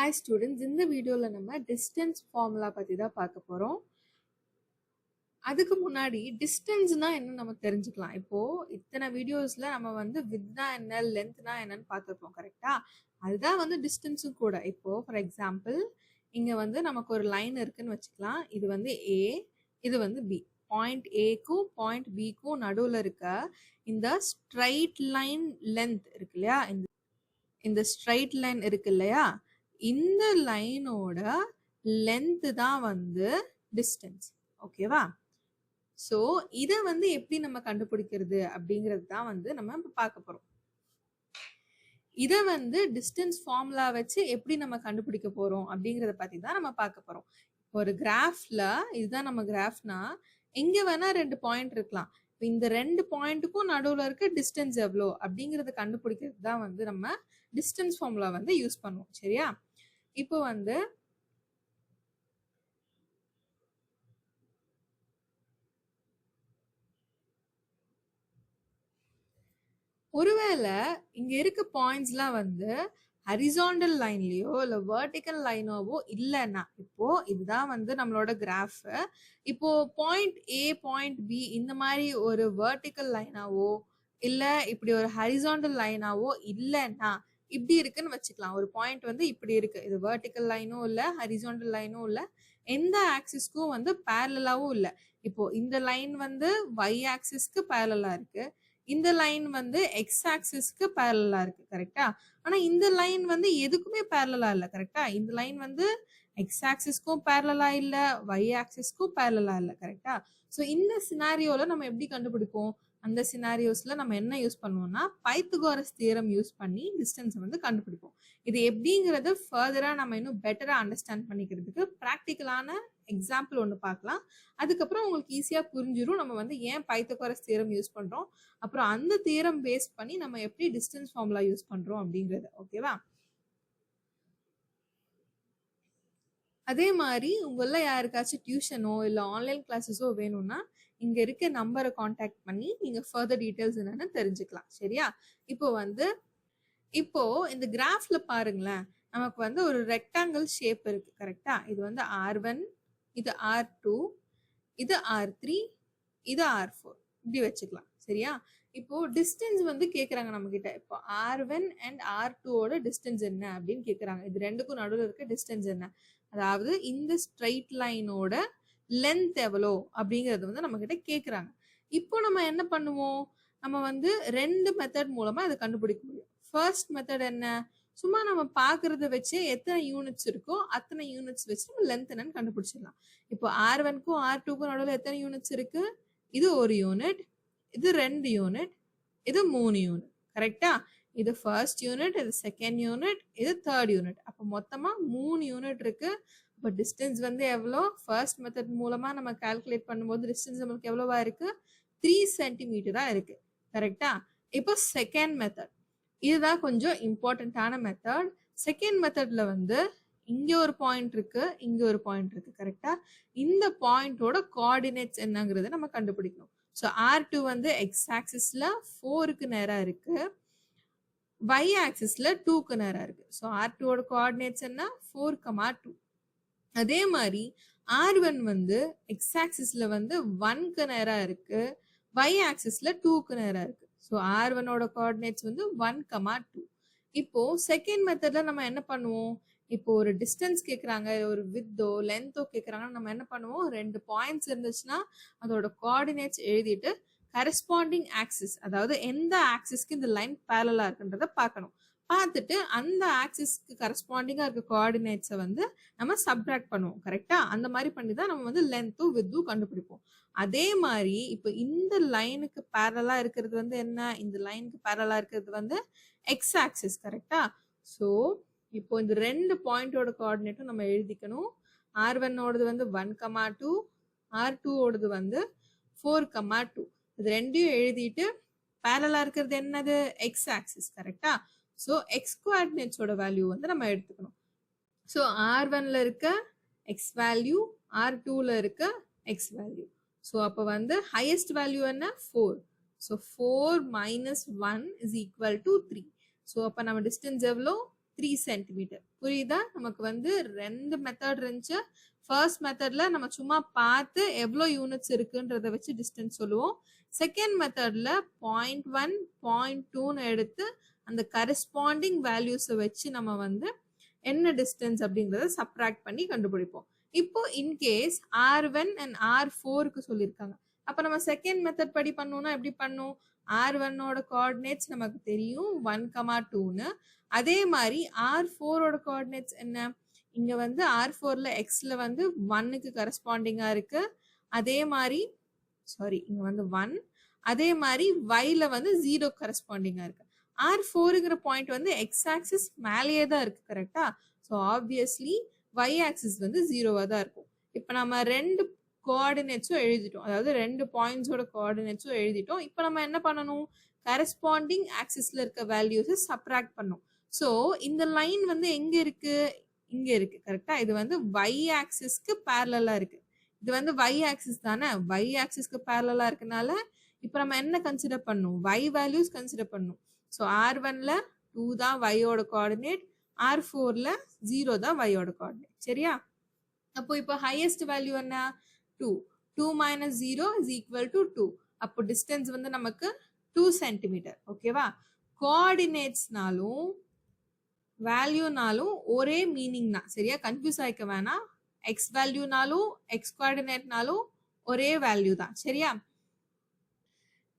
Hi students, இந்த வீடியோல நம்ம டிஸ்டன்ஸ் ஃபார்முலா பத்தி தான் பார்க்க போறோம். அதுக்கு முன்னாடி டிஸ்டன்ஸ்னா என்ன நம்ம தெரிஞ்சுக்கலாம். இப்போ இத்தனை வீடியோஸ்ல நம்ம வந்து வித்னா என்ன லென்த்னா என்னன்னு பார்த்துருப்போம், கரெக்டா? அதுதான் வந்து டிஸ்டன்ஸும் கூட. இப்போ ஃபார் எக்ஸாம்பிள் இங்க வந்து நமக்கு ஒரு லைன் இருக்குன்னு வச்சுக்கலாம். இது வந்து ஏ, இது வந்து பி. பாயிண்ட் ஏக்கும் பாயிண்ட் பிக்கும் நடுவில் இருக்க இந்த ஸ்ட்ரைட் லைன் லென்த் இருக்கு இல்லையா, இந்த ஸ்ட்ரைட் லைன் இருக்கு இல்லையா, இந்த லைனோட லென்த் தான் வந்து டிஸ்டன்ஸ். ஓகேவா? ஸோ இதை வந்து எப்படி நம்ம கண்டுபிடிக்கிறது அப்படிங்கிறது தான் வந்து நம்ம இப்போ பார்க்க போறோம். இதை வந்து டிஸ்டன்ஸ் ஃபார்முலா வச்சு எப்படி நம்ம கண்டுபிடிக்க போறோம் அப்படிங்கிறத பத்தி தான் நம்ம பார்க்க போறோம். ஒரு கிராஃப்ல இதுதான் நம்ம கிராஃப்னா எங்க வேணா ரெண்டு பாயிண்ட் இருக்கலாம். இந்த ரெண்டு பாயிண்ட்டுக்கும் நடுவில் இருக்க டிஸ்டன்ஸ் எவ்வளோ அப்படிங்கிறத கண்டுபிடிக்கிறது தான் வந்து நம்ம டிஸ்டன்ஸ் ஃபார்முலா வந்து யூஸ் பண்ணுவோம். சரியா? இப்போ வந்து ஒருவேளை இங்க இருக்க பாயிண்ட்ஸ்லாம் வந்து ஹரிசாண்டல் லைன்லயோ இல்ல வெர்டிக்கல் லைனோவோ இல்லைன்னா, இப்போ இதுதான் வந்து நம்மளோட கிராஃப். இப்போ பாயிண்ட் ஏ பாயிண்ட் பி இந்த மாதிரி ஒரு வெர்டிக்கல் லைனாவோ இல்ல இப்படி ஒரு ஹரிசாண்டல் லைனாவோ இல்லைன்னா இப்படி இருக்குன்னு வச்சுக்கலாம். ஒரு பாயிண்ட் வந்து இப்படி இருக்கு, இது வெர்டிக்கல் லைனும் இல்ல ஹரிசாண்டல் லைனும் இல்ல, எந்த ஆக்சிஸ்க்கும் வந்து பேரலாவும் இல்ல. இப்போ இந்த லைன் வந்து y ஆக்சிஸ்க்கு பேரலா இருக்கு, இந்த லைன் வந்து எக்ஸ் ஆக்சிஸ்க்கு பேரலா இருக்கு, கரெக்டா? ஆனா இந்த லைன் வந்து எதுக்குமே பேரலா இல்ல, கரெக்டா? இந்த லைன் வந்து எக்ஸ் ஆக்சிஸ்க்கும் பேரலா இல்ல, y ஆக்சிஸ்க்கும் பேரலா இல்ல, கரெக்டா? ஸோ இந்த சினாரியோல நம்ம எப்படி கண்டுபிடிப்போம்? அந்த சினாரியோஸ்ல நம்ம என்ன யூஸ் பண்ணுவோம்னா பைத்தகோரஸ் தியரம் யூஸ் பண்ணி டிஸ்டன்ஸ் வந்து கண்டுபிடிப்போம். இது எப்படிங்கிறது ஃபர்தரா நம்ம இன்னும் பெட்டரா அண்டர்ஸ்டாண்ட் பண்ணிக்கிறதுக்கு ப்ராக்டிக்கலான எக்ஸாம்பிள் ஒன்று பார்க்கலாம். அதுக்கப்புறம் உங்களுக்கு ஈஸியா புரிஞ்சிடும் நம்ம வந்து ஏன் பைத்தகோரஸ் தியரம் யூஸ் பண்றோம், அப்புறம் அந்த தியரம் பேஸ் பண்ணி நம்ம எப்படி டிஸ்டன்ஸ் ஃபார்முலா யூஸ் பண்றோம் அப்படிங்கிறது. ஓகேவா? அதே மாதிரி உங்கள யாருக்காச்சும் டியூஷனோ இல்லை ஆன்லைன் கிளாஸஸோ வேணும்னா இங்க இருக்க நம்பரை காண்டாக்ட் பண்ணி நீங்க ஃபர்தர் டீடைல்ஸ் என்னன்னு தெரிஞ்சுக்கலாம். சரியா? இப்போ இந்த கிராஃப்ல பாருங்களேன், நமக்கு வந்து ஒரு ரெக்டாங்கிள் ஷேப் இருக்கு, கரெக்டா? இது வந்து R1, இது R2, இது R3, இது R4 இப்படி வச்சுக்கலாம். சரியா? இப்போ டிஸ்டன்ஸ் வந்து கேக்குறாங்க நம்ம கிட்ட. இப்போ R1 அண்ட் R2 ஓட டிஸ்டன்ஸ் என்ன அப்படின்னு கேக்குறாங்க. இது ரெண்டுக்கும் நடுவில் இருக்க டிஸ்டன்ஸ் என்ன, அதாவது இந்த ஸ்ட்ரைட் லைனோட லென்த் எவ்வளோ அப்படிங்கறது வந்து நம்ம கிட்ட கேக்குறாங்க. இப்போ நம்ம என்ன பண்ணுவோம், நம்ம வந்து ரெண்டு மெத்தட் மூலமா இதை கண்டுபிடிக்க முடியும். ஃபர்ஸ்ட் மெத்தட் என்ன, சும்மா நம்ம பாக்குறத வச்சு எத்தனை யூனிட்ஸ் இருக்கோ அத்தனை யூனிட்ஸ் வச்சு நம்ம லென்த் என்னன்னு கண்டுபிடிச்சிடலாம். இப்போ R1க்கும் R2க்கும் நடுவில் எத்தனை யூனிட்ஸ் இருக்கு, இது ஒரு யூனிட், இது 2 யூனிட், இது 3 யூனிட், கரெக்டா? இது ஃபர்ஸ்ட் யூனிட், இது செகண்ட் யூனிட், இது தேர்ட் யூனிட். அப்போ மொத்தமா 3 யூனிட் இருக்கு. இப்போ டிஸ்டன்ஸ் வந்து எவ்வளோ, ஃபர்ஸ்ட் மெத்தட் மூலமா நம்ம கால்குலேட் பண்ணும்போது டிஸ்டன்ஸ் நம்மளுக்கு எவ்வளவா இருக்கு, 3 சென்டிமீட்டரா இருக்கு, கரெக்டா? இப்போ செகண்ட் மெத்தட், இதுதான் கொஞ்சம் இம்பார்ட்டன்டான மெத்தட். செகண்ட் மெத்தட்ல வந்து இங்க ஒரு பாயிண்ட் இருக்கு, இங்க ஒரு பாயிண்ட் இருக்கு, கரெக்டா? இந்த பாயிண்டோட கோஆர்டினேட்ஸ் என்னங்கிறத நம்ம கண்டுபிடிக்கணும். ஸோ R2 வந்து எக்ஸ் ஆக்சிஸ்ல 4க்கு நேரா இருக்கு, y ஆக்சிஸ்ல 2க்கு நேரா இருக்கு. ஸோ R2 ஓட கோஆர்டினேட்ஸ் என்ன, 4,2. அதே மாதிரி R1 வந்து எக்ஸ் ஆக்சிஸ்ல வந்து 1க்கு நேரா இருக்கு, y ஆக்சிஸ்ல 2க்கு நேரா இருக்கு. ஸோ R1 ஓட கோஆர்டினேட்ஸ் வந்து 1,2. இப்போ செகண்ட் மெத்தட்ல நம்ம என்ன பண்ணுவோம், இப்போ ஒரு டிஸ்டன்ஸ் கேக்குறாங்க, ஒரு வித்தோ லென்த்தோ கேக்குறாங்கன்னா நம்ம என்ன பண்ணுவோம், ரெண்டு பாயிண்ட்ஸ் இருந்துச்சுன்னா அதோட கோஆர்டினேட்ஸ் எழுதிட்டு கரஸ்பாண்டிங் ஆக்சிஸ், அதாவது எந்த ஆக்சிஸ்க்கு இந்த லைன் பேரலா இருக்குன்றத பார்க்கணும். பார்த்துட்டு அந்த ஆக்சிஸ்க்கு கரஸ்பாண்டிங்கா இருக்க கோஆர்டினேட்ஸை வந்து நம்ம சப்ட்ராக்ட் பண்ணுவோம், கரெக்டா? அந்த மாதிரி பண்ணி தான் நம்ம வந்து லென்த்தும் வித்தும் கண்டுபிடிப்போம். அதே மாதிரி இப்போ இந்த லைனுக்கு பேரலா இருக்கிறது வந்து என்ன, இந்த லைனுக்கு பேரலா இருக்கிறது வந்து எக்ஸ் ஆக்சிஸ், கரெக்டா? ஸோ இப்போ இந்த ரெண்டு பாயிண்டோட கோஆர்டினேட்டும் நம்ம எழுதிக்கணும். R1 ஓடது வந்து 1,2, R2 ஓடது வந்து 4,2. இது ரெண்டையும் எழுதிட்டு பேரலா இருக்கிறது என்னது, எக்ஸ் ஆக்சிஸ், கரெக்டா? ஸோ எக்ஸ் கோஆர்டினேட்ஸோட வேல்யூ வந்து நம்ம எடுத்துக்கணும். ஸோ R1ல இருக்க எக்ஸ் வேல்யூ, R2ல இருக்க எக்ஸ் வேல்யூ. ஸோ அப்போ வந்து ஹையஸ்ட் வேல்யூ என்ன, 4. So 4 - 1 is equal to 3. So அப்போ நம்ம டிஸ்டன்ஸ் எவ்வளோ, 3 சென்டிமீட்டர். புரியுதா? நமக்கு வந்து 2 மெத்தட் இருந்துச்சு. ஃபர்ஸ்ட் மெத்தட்ல நம்ம சும்மா பார்த்து எவ்வளோ யூனிட்ஸ் இருக்குன்றத வச்சு டிஸ்டன்ஸ் சொல்லுவோம். செகண்ட் மெத்தட்ல 0.1 0.2ன்னு எடுத்து அந்த கரஸ்பாண்டிங் வேல்யூஸை வச்சு நம்ம வந்து என்ன டிஸ்டன்ஸ் அப்படிங்கறத சப்ராக்ட் பண்ணி கண்டுபிடிப்போம். இப்போ இன்கேஸ் R1 அண்ட் R4க்கு சொல்லியிருக்காங்க. அப்ப நம்ம செகண்ட் மெத்தட் படி பண்ணோம்னா எப்படி பண்ணும்? R1ஓட கோஆர்டினேட்ஸ் நமக்கு தெரியும் 1,2ன்னு. அதே மாதிரி R4ஓட கோஆர்டினேட்ஸ் என்ன? இங்க வந்து R4ல Xல வந்து 1க்கு கரஸ்பாண்டிங்கா இருக்கு. அதே மாதிரி இங்க வந்து 1. அதே மாதிரி Yல வந்து 0 கரஸ்பாண்டிங்கா இருக்கு. R4ங்கிற பாயிண்ட் வந்து எக்ஸ் ஆக்சிஸ் மேலேயே தான் இருக்கு கரெக்டா? ஸோ ஆப்வியஸ்லி y ஆக்சிஸ் வந்து 0வா தான் இருக்கும். இப்போ நம்ம 2 கோஆர்டினேட்ஸும் எழுதிட்டோம். அதாவது 2 பாயிண்ட்ஸோட கோஆர்டினேட்ஸும் எழுதிட்டோம். இப்போ நம்ம என்ன பண்ணணும்? கரஸ்பாண்டிங் ஆக்சிஸ்ல இருக்க வேல்யூஸை சப்ராக்ட் பண்ணணும். ஸோ இந்த லைன் வந்து எங்க இருக்கு? இங்க இருக்கு கரெக்டா? இது வந்து y ஆக்சிஸ்க்கு பேரலா இருக்கு. இது வந்து y ஆக்சிஸ் தானே? y ஆக்சிஸ்க்கு பேரலா இருக்கனால இப்போ நம்ம என்ன கன்சிடர் பண்ணணும்? y வேல்யூஸ் கன்சிடர் பண்ணணும். ஸோ R1ல 2 தான் yயோட கோஆர்டினேட், R4ல 0 தான் yயோட கோஆர்டினேட். சரியா? அப்போ இப்போ ஹையஸ்ட் வேல்யூ என்ன? 2. 2 minus 0 is equal to 2. அப்போ டிஸ்டன்ஸ் வந்து நமக்கு 2 சென்டிமீட்டர். ஓகேவா? கோஆர்டினேட்ஸ்னாலும் வேல்யூனாலும் ஒரே மீனிங் தான். சரியா? கன்ஃபியூஸ் ஆயிக்க வேணாம். எக்ஸ் வேல்யூனாலும் எக்ஸ் கோஆர்டினேட்னாலும் ஒரே வேல்யூ தான். சரியா?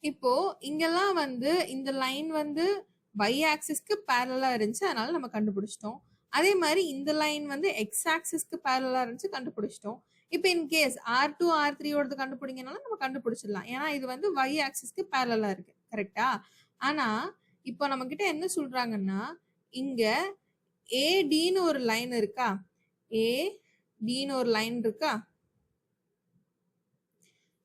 இப்போ இங்கெல்லாம் வந்து இந்த லைன் வந்து y ஆக்சிஸ்க்கு பேரலா இருந்துச்சு, அதனால நம்ம கண்டுபிடிச்சிட்டோம். அதே மாதிரி இந்த லைன் வந்து எக்ஸ் ஆக்சிஸ்க்கு பேரலா இருந்துச்சு, கண்டுபிடிச்சிட்டோம். இப்போ இன் கேஸ் R2 R3ஓடது கண்டுபிடிங்கனாலும் நம்ம கண்டுபிடிச்சிடலாம். ஏன்னா இது வந்து y ஆக்சிஸ்க்கு பேரலா இருக்கு கரெக்டா? ஆனா இப்போ நம்ம கிட்ட என்ன சொல்றாங்கன்னா, இங்க ADன்னு ஒரு லைன் இருக்கா? ADன்னு ஒரு லைன் இருக்கா?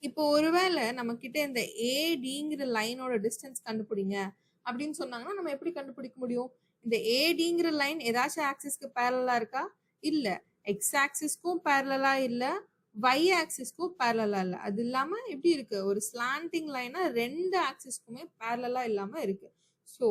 இப்போ ஒருவேளை நம்ம கிட்ட இந்த ADங்கிற லைனோட டிஸ்டன்ஸ் கண்டுபிடிங்க அப்படின்னு சொன்னாங்கன்னா நம்ம எப்படி கண்டுபிடிக்க முடியும்? இந்த ADங்கிற லைன் ஏதாச்சும் ஆக்சிஸ்க்கு பேரலா இருக்கா? இல்ல. எக்ஸ் ஆக்சிஸ்க்கும் பேரலா இல்ல, y ஆக்சிஸ்க்கும் பேரலா இல்ல. அது இல்லாம எப்படி இருக்கு? ஒரு ஸ்லாண்டிங் லைனா 2 ஆக்சிஸ்க்குமே பேரலா இல்லாம இருக்கு. ஸோ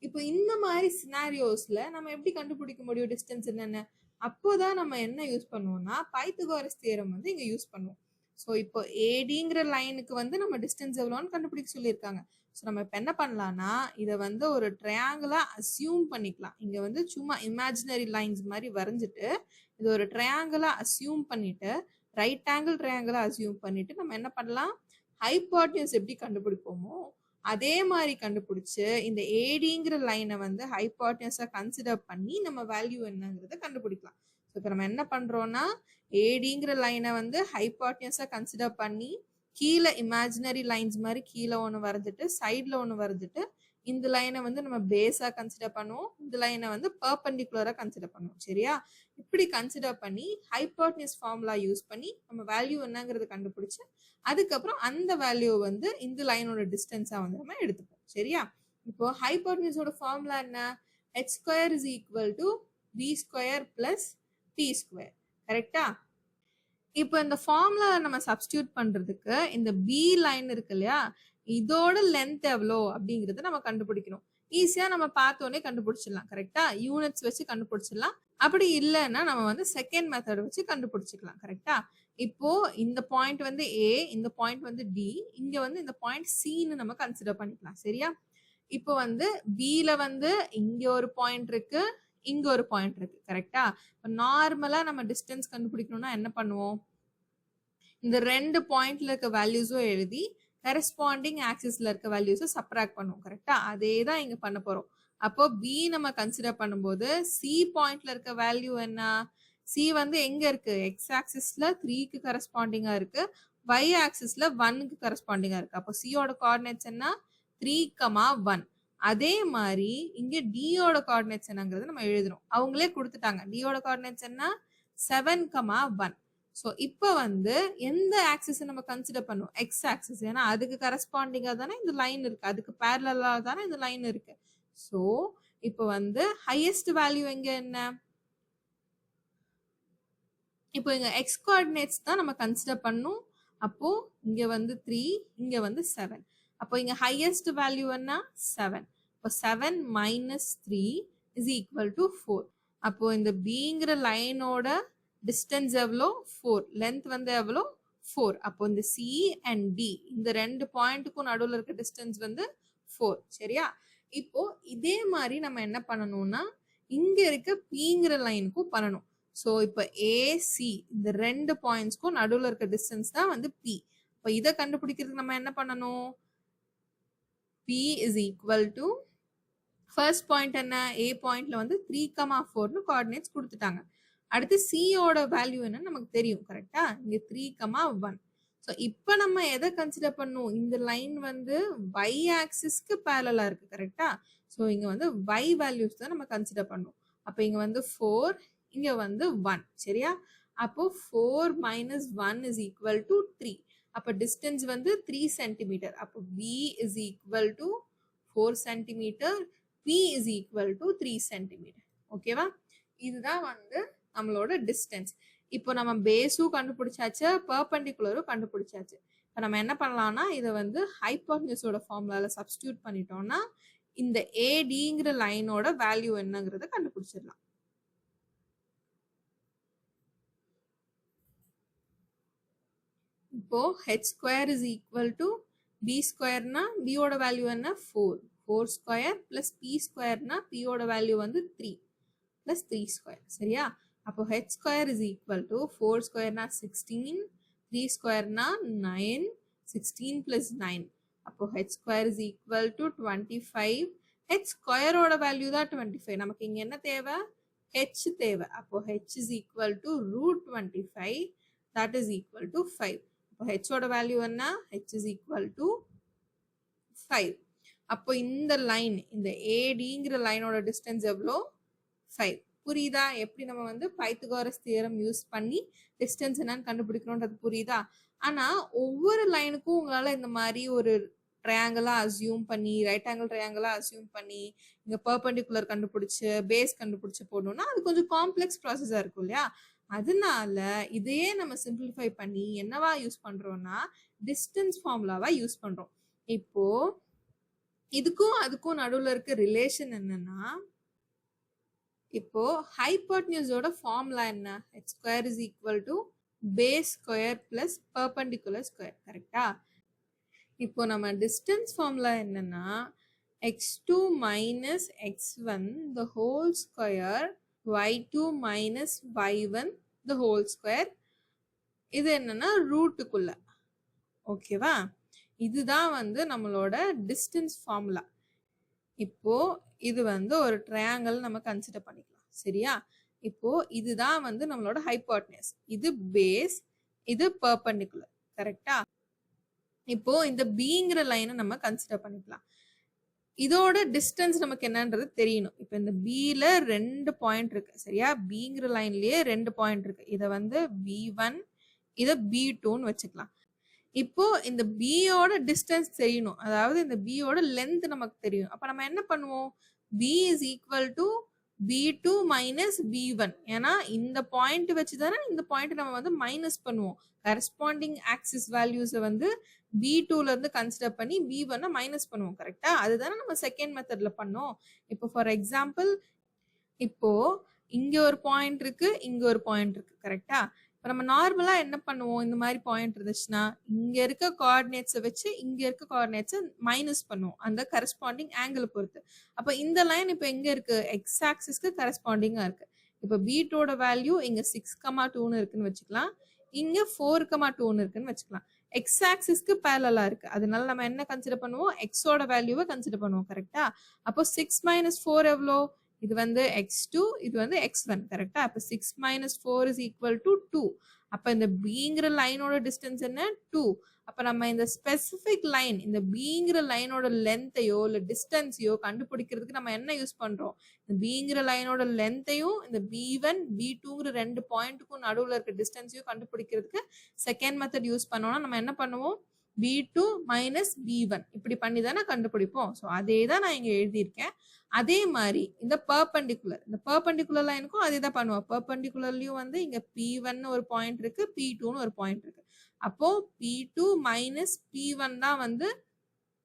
இப்போ இந்த மாதிரி சினாரியோஸ்ல நம்ம எப்படி கண்டுபிடிக்க முடியும் டிஸ்டன்ஸ் என்னன்னு? அப்போதான் நம்ம என்ன யூஸ் பண்ணுவோம்னா பைத்தகோரஸ் தியரம் வந்து இங்க யூஸ் பண்ணுவோம். ஸோ இப்போ ஏடிங்கிற லைனுக்கு வந்து நம்ம டிஸ்டன்ஸ் எவ்வளோன்னு கண்டுபிடிக்க சொல்லியிருக்காங்க. ஸோ நம்ம இப்போ என்ன பண்ணலாம்னா இதை வந்து ஒரு ட்ரையாங்கிளா அசியூம் பண்ணிக்கலாம். இங்க வந்து சும்மா இமேஜினரி லைன்ஸ் மாதிரி வரைஞ்சிட்டு இது ஒரு ட்ரையாங்கிளா அசியூம் பண்ணிட்டு ரைட் ஆங்கிள் ட்ரையாங்கிளா அசியூம் பண்ணிட்டு நம்ம என்ன பண்ணலாம்? ஹைப்போட்டனியூஸ் எப்படி கண்டுபிடிப்போமோ அதே மாதிரி கண்டுபிடிச்சு இந்த ஏடிங்கிற லைனை வந்து ஹைப்போட்டனியூஸா கன்சிடர் பண்ணி நம்ம வேல்யூ என்னங்கிறத கண்டுபிடிக்கலாம். ஸோ இப்போ நம்ம என்ன பண்றோம்னா ஏடிங்கிற லைனை வந்து ஹைப்போட்டனியூஸா கன்சிடர் பண்ணி கீழே இமேஜினரி லைன்ஸ் மாதிரி கீழே ஒன்று வரைஞ்சிட்டு சைடில் ஒன்று வரைஞ்சிட்டு இந்த லைனை வந்து நம்ம பேஸா கன்சிடர் பண்ணுவோம், இந்த லைனை வந்து பர்பெண்டிகுலரா கன்சிடர் பண்ணுவோம். சரியா? இப்படி கன்சிடர் பண்ணி ஹைப்போட்டனியூஸ் ஃபார்முலா யூஸ் பண்ணி நம்ம வேல்யூ என்னங்கிறத கண்டுபிடிச்சு அதுக்கப்புறம் அந்த வேல்யூ வந்து இந்த லைனோட டிஸ்டன்ஸா வந்து நம்ம எடுத்துப்போம். சரியா? இப்போ ஹைப்போட்டனியூஸோட ஃபார்முலா என்ன? h² is equal to b² plus t². கரெக்டா? இப்போ இந்த ஃபார்முலா நம்ம சப்ஸ்டியூட் பண்றதுக்கு இந்த பி லைன் இருக்கு இல்லையா, இதோட லென்த் எவ்வளோ அப்படிங்கறத நம்ம கண்டுபிடிக்கணும். ஈஸியா நம்ம பார்த்தோன்னே கண்டுபிடிச்சிடலாம். கரெக்டா? யூனிட்ஸ் வச்சு கண்டுபிடிச்சிடலாம். அப்படி இல்லைன்னா நம்ம வந்து செகண்ட் மெத்தட் வச்சு கண்டுபிடிச்சிக்கலாம். கரெக்டா? இப்போ இந்த பாயிண்ட் வந்து ஏ, இந்த பாயிண்ட் வந்து டி, இங்க வந்து இந்த பாயிண்ட் சின்னு நம்ம கன்சிடர் பண்ணிக்கலாம். சரியா? இப்போ வந்து பில வந்து இங்க ஒரு பாயிண்ட் இருக்கு, இங்க ஒரு பாயிண்ட் இருக்கு. கரெக்டா? இப்போ நார்மலா நம்ம டிஸ்டன்ஸ் கண்டுபிடிக்கணும்னா என்ன பண்ணுவோம்? இந்த 2 பாயிண்ட்ல இருக்க வேல்யூஸும் எழுதி கரஸ்பாண்டிங் ஆக்சிஸ்ல இருக்க வேல்யூஸை சப்ராக்ட் பண்ணுவோம். கரெக்டா? அதே தான் இங்க பண்ண போறோம். அப்போ பி நம்ம கன்சிடர் பண்ணும்போது சி பாயிண்ட்ல இருக்க வேல்யூ என்ன? சி வந்து எங்க இருக்கு? எக்ஸ் ஆக்சிஸ்ல 3க்கு கரஸ்பாண்டிங்கா இருக்கு, y ஆக்சிஸ்ல 1க்கு கரஸ்பாண்டிங்கா இருக்கு. அப்போ சியோட கோஆர்டினேட்ஸ் என்ன? 3,1. அதே மாதிரி இங்க டியோட கோஆர்டினேட்ஸ் என்னங்கிறது நம்ம எழுதணும். அவங்களே கொடுத்துட்டாங்க. டியோட கோஆர்டினேட்ஸ் என்ன? 7,1. ஸோ இப்போ வந்து எந்த ஆக்சிஸ் நம்ம கன்சிடர் பண்ணுவோம்? X axis. ஏன்னா அதுக்கு கரஸ்பாண்டிங்கா தானே இந்த லைன் இருக்கு, அதுக்கு பேரலா தானே இந்த லைன் இருக்கு. ஸோ இப்போ வந்து ஹையஸ்ட் வேல்யூ எங்க என்ன? இப்போ இங்க எக்ஸ் கோஆர்டினேட்ஸ் தான் நம்ம கன்சிடர் பண்ணும். அப்போ இங்க வந்து 3, இங்க வந்து 7. அப்போ இங்க ஹையஸ்ட் வேல்யூ என்ன? 7. இப்போ 7 minus 3 is equal to 4. அப்போ இந்த Bங்கிற லைனோட டிஸ்டன்ஸ் எவ்வளோ 4, லென்த் வந்து எவ்வளோ 4. அப்போ இந்த C and D இந்த ரெண்டு பாயிண்ட்டுக்கும் நடுவில் இருக்க டிஸ்டன்ஸ் வந்து 4. சரியா? இப்போ இதே மாதிரி நம்ம என்ன பண்ணணும்னா இங்க இருக்க Pங்கிற லைனுக்கும் பண்ணணும். ஸோ இப்போ AC இந்த ரெண்டு பாயிண்ட்ஸ்க்கும் நடுவில் இருக்க டிஸ்டன்ஸ் தான் வந்து P. இப்போ இதை கண்டுபிடிக்கிறதுக்கு நம்ம என்ன பண்ணணும்? P is equal to first point என்ன? A பாயிண்ட்ல வந்து 3,4னு கோஆர்டினேட்ஸ் கொடுத்துட்டாங்க. அடுத்து C ஓட வேல்யூ என்னன்னு நமக்கு தெரியும். கரெக்டா? இங்க 3,1. ஸோ இப்போ நம்ம எதை கன்சிடர் பண்ணும்? இந்த லைன் வந்து y ஆக்சிஸ்க்கு பேரலா இருக்கு. கரெக்டா? ஸோ இங்க வந்து y வேல்யூஸ் தான் நம்ம கன்சிடர் பண்ணும். அப்போ இங்க வந்து 4, இங்க வந்து 1. சரியா? அப்போ 4 minus 1 is equal to 3. அப்போ டிஸ்டன்ஸ் வந்து 3 சென்டிமீட்டர். அப்போ B is equal to 4 centimetre, P is equal to 3 centimetre. ஓகேவா? இதுதான் வந்து நம்மளோட டிஸ்டன்ஸ். இப்போ நம்ம பேஸும் கண்டுபிடிச்சாச்சு, பெர்பெண்டிகுலரும் கண்டுபிடிச்சாச்சு. இப்போ நம்ம என்ன பண்ணலாம்னா இதை வந்து ஹைப்போடென்யூஸோட ஃபார்முலால சப்ஸ்டியூட் பண்ணிட்டோம்னா இந்த ADங்கிற லைனோட வேல்யூ என்னங்கிறத கண்டுபிடிச்சிடலாம். இப்போ h square is equal to b ஸ்கொயர்னா b ஓட வேல்யூ என்ன 4, 4 ஸ்கொயர் பிளஸ் p ஸ்கொயர்னா p ஓட வேல்யூ வந்து 3 பிளஸ் 3 ஸ்கொயர். சரியா? அப்போ h square is equal to 4 ஸ்கொயர்னா 16, 3 ஸ்கொயர்னா 9, 16 பிளஸ் 9. அப்போ h square is equal to 25. h ஸ்கொயரோட வேல்யூ தான் 25. நமக்கு இங்க என்ன தேவை? h தேவை. அப்போ h is equal to √25, that is equal to 5. அப்போ h ஓட வேல்யூ என்ன? h is equal to 5. அப்போ இந்த லைன், இந்த ADங்கிற லைனோட டிஸ்டன்ஸ் எவ்வளோ? 5. புரியுதா? எப்படி நம்ம வந்து பைத்தகோரஸ் தியரம் யூஸ் பண்ணி டிஸ்டன்ஸ் என்னன்னு கண்டுபிடிக்கணும்ன்றது புரியுதா? ஆனா ஒவ்வொரு லைனுக்கும் உங்களால இந்த மாதிரி ஒரு ட்ரையாங்கிளா அசியூம் பண்ணி, ரைட் ஆங்கிள் ட்ரையாங்கிளா அசியூம் பண்ணி இங்க பெர்பெண்டிகுலர் கண்டுபிடிச்சு பேஸ் கண்டுபிடிச்சு போடணும்னா அது கொஞ்சம் காம்ப்ளெக்ஸ் ப்ராசஸா இருக்கும் இல்லையா? அதனால இதையே நம்ம சிம்பிளிஃபை பண்ணி என்னவா யூஸ் பண்றோம்னா டிஸ்டன்ஸ் ஃபார்முலாவா யூஸ் பண்றோம். இப்போ இதுக்கும் அதுக்கும் நடுவுல இருக்க ரிலேஷன் என்னன்னா, இப்போ ஹைப்போடென்யூஸோட ஃபார்முலா என்ன? h square is equal to base square plus perpendicular square. கரெக்டா? இப்போ நம்ம டிஸ்டன்ஸ் ஃபார்முலா என்னன்னா x2 minus x1 the whole square y2 minus y1 the whole square. இது என்னன்னா ரூட்டுக்குள்ள. ஓகேவா? இதுதான் வந்து நம்மளோட டிஸ்டன்ஸ் ஃபார்முலா. இப்போ இது வந்து ஒரு ட்ரையாங்கிள் நம்ம கன்சிடர் பண்ணிக்கலாம். சரியா? இப்போ இதுதான் வந்து நம்மளோட ஹைப்போடென்யூஸ், இது பேஸ், இது பெர்பெண்டிகுலர். கரெக்டா? இப்போ இந்த Bங்கிற லைனை நம்ம கன்சிடர் பண்ணிக்கலாம். இதோட டிஸ்டன்ஸ் நமக்கு என்னன்றது தெரியணும். இப்போ இந்த Bல 2 பாயிண்ட் இருக்கு. சரியா? Bங்கிற லைன்லயே 2 பாயிண்ட் இருக்கு. இதை வந்து B1, இதை B2ன்னு வச்சுக்கலாம். இப்போ இந்த Bயோட டிஸ்டன்ஸ் தெரியணும், அதாவது இந்த Bயோட லென்த் நமக்கு தெரியும். அப்ப நம்ம என்ன பண்ணுவோம்? B is equal to B2 minus B1. ஏன்னா இந்த பாயிண்ட் வச்சு தானே இந்த பாயிண்ட் நம்ம வந்து மைனஸ் பண்ணுவோம். கரஸ்பாண்டிங் ஆக்சிஸ் வேல்யூஸை வந்து B2ல இருந்து கன்சிடர் பண்ணி B1 மைனஸ் பண்ணுவோம். கரெக்டா? அதுதானே நம்ம செகண்ட் மெத்தட்ல பண்ணோம். இப்போ ஃபார் எக்ஸாம்பிள், இப்போ இங்க ஒரு பாயிண்ட் இருக்கு, இங்க ஒரு பாயிண்ட் இருக்கு. கரெக்டா? இப்போ நம்ம நார்மலா என்ன பண்ணுவோம்? இந்த மாதிரி பாயிண்ட் இருந்துச்சுன்னா இங்க இருக்க கோஆர்டினேட்ஸை வச்சு இங்க இருக்க கோஆர்டினேட்ஸை மைனஸ் பண்ணுவோம், அந்த கரஸ்பாண்டிங் ஆங்கிள் பொறுத்து. அப்போ இந்த லைன் இப்போ எங்க இருக்கு? எக்ஸ் ஆக்சிஸ்க்கு கரஸ்பாண்டிங்கா இருக்கு. இப்போ B2ஓட வேல்யூ இங்க 6,2ன்னு இருக்குன்னு வச்சுக்கலாம், இங்க 4,2ன்னு இருக்குன்னு வச்சுக்கலாம். எக்ஸ் ஆக்சிஸ்க்கு பேரலா இருக்கு. அதனால நம்ம என்ன கன்சிடர் பண்ணுவோம்? எக்ஸோட வேல்யூவை கன்சிடர் பண்ணுவோம். கரெக்டா? அப்போ 6 minus 4 எவ்வளோ? இது வந்து x2, இது வந்து x1. கரெக்டா? அப்போ 6 minus 4 is equal to 2. அப்போ இந்த Bங்கிற லைனோட டிஸ்டன்ஸ் என்ன? 2. அப்போ நம்ம இந்த ஸ்பெசிபிக் லைன், இந்த Bங்கிற லைனோட லென்த்தையோ இல்லை டிஸ்டன்ஸையோ கண்டுபிடிக்கிறதுக்கு நம்ம என்ன யூஸ் பண்றோம்? இந்த Bங்கிற லைனோட லென்த்தையும் இந்த B1, B2ங்கிற 2 பாயிண்ட்டுக்கும் நடுவில் இருக்க டிஸ்டன்ஸையும் கண்டுபிடிக்கிறதுக்கு செகண்ட் மெத்தட் யூஸ் பண்ணோம்னா நம்ம என்ன பண்ணுவோம்? B2 minus B1 இப்படி பண்ணி தானே கண்டுபிடிப்போம். ஸோ அதே தான் நான் இங்க எழுதியிருக்கேன். அதே மாதிரி இந்த பெர்பெண்டிகுலர் லைனுக்கும் அதே தான் பண்ணுவோம். பெர்பெண்டிகுலர்லயும் வந்து இங்க P1 ஒரு பாயிண்ட் இருக்கு, P2ன்னு ஒரு பாயிண்ட் இருக்கு. அப்போ P2 மைனஸ் P1 தான் வந்து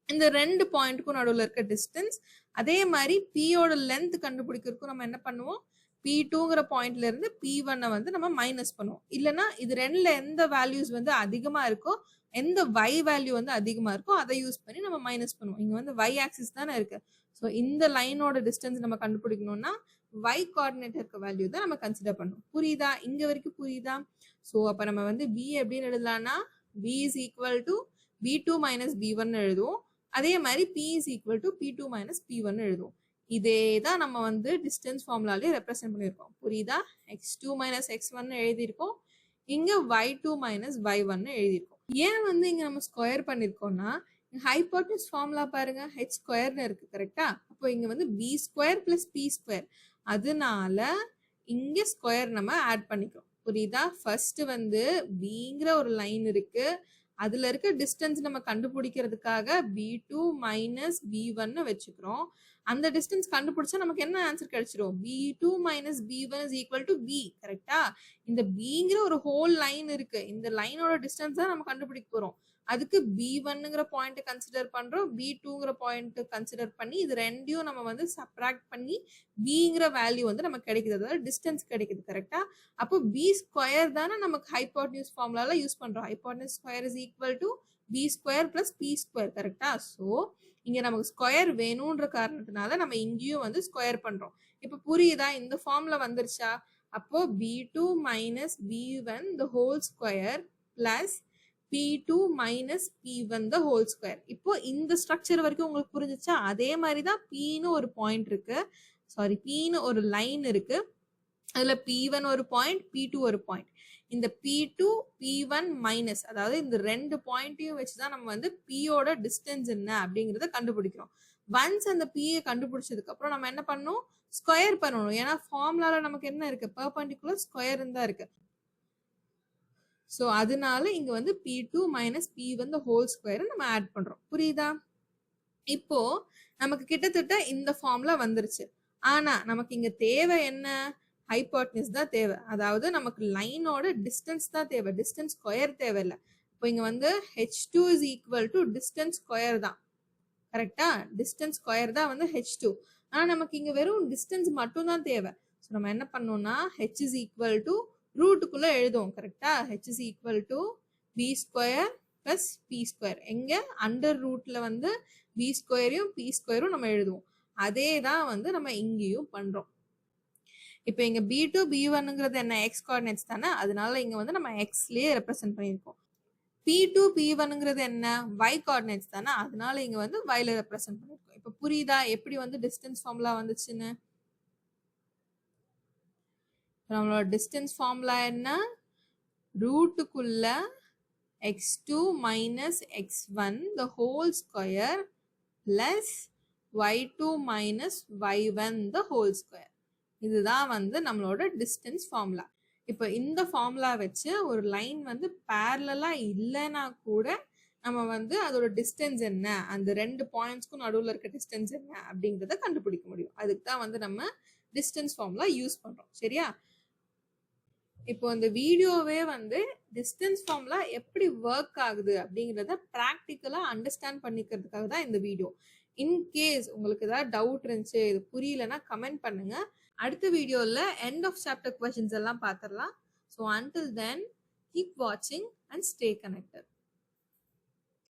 இந்த 2 பாயிண்ட்டுக்கும் நடுவில் இருக்க டிஸ்டன்ஸ். அதே மாதிரி பியோட லென்த் கண்டுபிடிக்கிறதுக்கும் நம்ம என்ன பண்ணுவோம், P2ங்கிற பாயிண்ட்ல இருந்து P1 வந்து நம்ம மைனஸ் பண்ணுவோம். இல்லைன்னா இது ரெண்டுல எந்த வேல்யூஸ் வந்து அதிகமா இருக்கோ, எந்த y வேல்யூ வந்து அதிகமா இருக்கோ அதை யூஸ் பண்ணி நம்ம மைனஸ் பண்ணுவோம். இங்க வந்து y ஆக்சிஸ் தானே இருக்கு. ஸோ இந்த லைனோட டிஸ்டன்ஸ் நம்ம கண்டுபிடிக்கணும்னா y கோஆர்டினேட் இருக்க வேல்யூ தான் நம்ம கன்சிடர் பண்ணணும். புரியுதா? இங்க வரைக்கும் புரியுதா? ஸோ அப்ப நம்ம வந்து b எப்படின்னு எழுதலாம்னா b is equal to b2 minus b1 எழுதுவோம். அதே மாதிரி p is equal to p2 minus p1 எழுதுவோம். இதே தான் நம்ம வந்து டிஸ்டன்ஸ் ஃபார்முலாலே ரெப்ரசென்ட் பண்ணியிருக்கோம். புரியுதா? x2 minus x1 எழுதியிருக்கோம். இங்க y2 minus y1 எழுதியிருக்கோம். ஏன் வந்து இங்க நம்ம ஸ்கொயர் பண்ணிருக்கோம்னா ஹைபோட்டனஸ் ஃபார்முலா பாருங்க h ஸ்கொயர்னு இருக்கு கரெக்டா? அப்போ இங்க வந்து b square plus p square, அதனால இங்க ஸ்கொயர் நம்ம ஆட் பண்ணிக்கிறோம். புரியுதா? ஃபர்ஸ்ட் வந்து bங்கிற ஒரு லைன் இருக்கு, அதுல இருக்க டிஸ்டன்ஸ் நம்ம கண்டுபிடிக்கிறதுக்காக b2 மைனஸ் b1 வச்சுக்கிறோம். அந்த டிஸ்டன்ஸ் கண்டுபிடிச்சா நமக்கு என்ன ஆன்சர் கிடைச்சிரும்? b2 minus b1 is equal to b. கரெக்டா? இந்த bங்கிற ஒரு ஹோல் லைன் இருக்கு, இந்த லைனோட டிஸ்டன்ஸ் தான் நம்ம கண்டுபிடிக்க போறோம். அதுக்கு b1ங்கிற பாயிண்ட் கன்சிடர் பண்றோம், b2ங்கிற பாயிண்ட் கன்சிடர் பண்ணி இது ரெண்டையும் நம்ம வந்து சப்ராக்ட் பண்ணி bங்கிற வேல்யூ வந்து நமக்கு கிடைக்குது, அதாவது டிஸ்டன்ஸ் கிடைக்குது. கரெக்டா? அப்போ b ஸ்கொயர் தானே நமக்கு ஹைபோட்டனஸ் ஃபார்முலால யூஸ் பண்றோம். Hypotenuse square is equal to b square plus p square. கரெக்டா? ஸோ இங்க நமக்கு ஸ்கொயர் வேணும்ன்ற காரணத்தினால நம்ம இங்கேயும் வந்து ஸ்கொயர் பண்றோம். இப்ப புரியுதா? இந்த ஃபார்ம்ல வந்துருச்சா? அப்போ b2 minus b1 the whole square plus p2 minus p1 the whole square. இப்போ இந்த ஸ்ட்ரக்சர் வரைக்கும் உங்களுக்கு புரிஞ்சுச்சா? அதே மாதிரி தான் pன்னு ஒரு பாயிண்ட் இருக்கு, சாரி pன்னு ஒரு லைன் இருக்கு, அதுல p1 ஒரு பாயிண்ட், p2 ஒரு பாயிண்ட். இந்த p2 p1 மைனஸ், அதாவது இந்த ரெண்டு பாயிண்ட்டையும் வச்சுதான் நம்ம வந்து pயோட டிஸ்டன்ஸ் என்ன அப்படிங்கறத கண்டுபிடிக்கிறோம். ஒன்ஸ் அந்த p கண்டுபிடிச்சதுக்கு அப்புறம் நம்ம என்ன பண்ணணும்? ஸ்கொயர் பண்ணணும். ஏன்னா ஃபார்முலால நமக்கு என்ன இருக்கு? பெர்பெண்டிகுலர் ஸ்கொயர் தான் இருக்கு. ஸோ அதனால இங்க வந்து p2 minus p1 the whole square நம்ம ஆட் பண்றோம். புரியுதா? இப்போ நமக்கு கிட்டத்தட்ட இந்த ஃபார்முலா வந்துருச்சு. ஆனா நமக்கு இங்க தேவை என்ன? ஹைபோட்டனஸ் தான் தேவை, அதாவது நமக்கு லைனோட டிஸ்டன்ஸ் தான் தேவை, டிஸ்டன்ஸ் ஸ்கொயர் தேவையில்லை. இப்போ இங்க வந்து h2 is equal to distance square தான். கரெக்டா? டிஸ்டன்ஸ் ஸ்கொயர் தான் வந்து h2. ஆனா நமக்கு இங்க வெறும் டிஸ்டன்ஸ் மட்டும் தான் தேவை. ஸோ நம்ம என்ன பண்ணோம்னா h is equal to ரூட்டுக்குள்ள எழுதுவோம். கரெக்டா? h is equal to b square plus p square. எங்க அண்டர் ரூட்ல வந்து b ஸ்கொயரையும் p ஸ்கொயரும் நம்ம எழுதுவோம். அதே தான் வந்து நம்ம இங்கேயும் பண்றோம். இப்போ இங்க b2 b1ங்கிறது என்ன? x கோஆர்டினேட்ஸ் தானே, அதனால இங்க வந்து நம்ம xலயே ரெப்ரசென்ட் பண்ணியிருக்கோம். p2 p1ங்கிறது என்ன? y கோஆர்டினேட்ஸ் தானே, அதனால இங்க வந்து yல ரெப்ரசென்ட் பண்ணியிருக்கோம். இப்போ புரியுதா எப்படி வந்து டிஸ்டன்ஸ் ஃபார்முலா வந்துச்சுன்னு? நம்மளோட டிஸ்டன்ஸ் ஃபார்முலா என்ன? ரூட்டுக்குள்ள x2 minus x1 the whole square plus y2 minus y1 the whole square. இதுதான் வந்து நம்மளோட டிஸ்டன்ஸ் ஃபார்முலா. இப்போ இந்த ஃபார்முலா வச்சு ஒரு லைன் வந்து பேரலா இல்லைன்னா கூட நம்ம வந்து அதோட டிஸ்டன்ஸ் என்ன, அந்த ரெண்டு பாயிண்ட்ஸ்க்கும் நடுவில் இருக்க டிஸ்டன்ஸ் என்ன அப்படிங்கிறத கண்டுபிடிக்க முடியும். அதுக்கு தான் வந்து நம்ம டிஸ்டன்ஸ் ஃபார்முலா யூஸ் பண்றோம். சரியா? இப்போ இந்த வீடியோவே வந்து டிஸ்டன்ஸ் ஃபார்முலா எப்படி ஒர்க் ஆகுது அப்படிங்கிறத ப்ராக்டிக்கலா அண்டர்ஸ்டாண்ட் பண்ணிக்கிறதுக்காக தான் இந்த வீடியோ. இன்கேஸ் உங்களுக்கு ஏதாவது டவுட் இருந்துச்சு, இது புரியலன்னா கமெண்ட் பண்ணுங்க. அடுத்த வீடியோல எண்ட் ஆஃப் சாப்டர் கொஸ்டின்ஸ் எல்லாம் பார்த்துடலாம். So until then keep watching and stay connected.